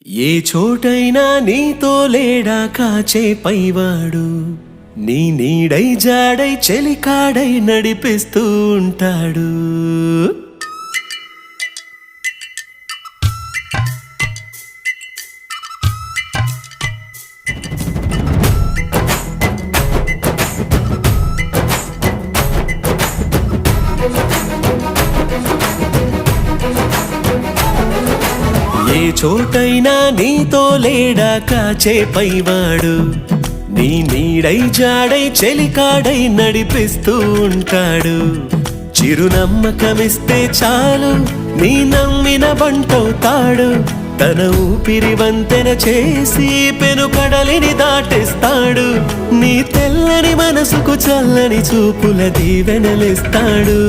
ఏ చోటైనా నీతో లేడా కాచే పైవాడు, నీ నీడై జాడై చెలికాడై నడిపిస్తూ ఉంటాడు. ఏ చోటైనా నీతో లేడా కాచే పైవాడు, నీ నీడై జాడై చెలికాడై నడిపిస్తూ ఉంటాడు. చిరునమ్మకమిస్తే చాలు నీ నమ్మిన బంటవుతాడు. తన ఊపిరి వంతెన చేసి పెను కడలిని దాటిస్తాడు. నీ తెల్లని మనసుకు చల్లని చూపుల దీవెనలిస్తాడు.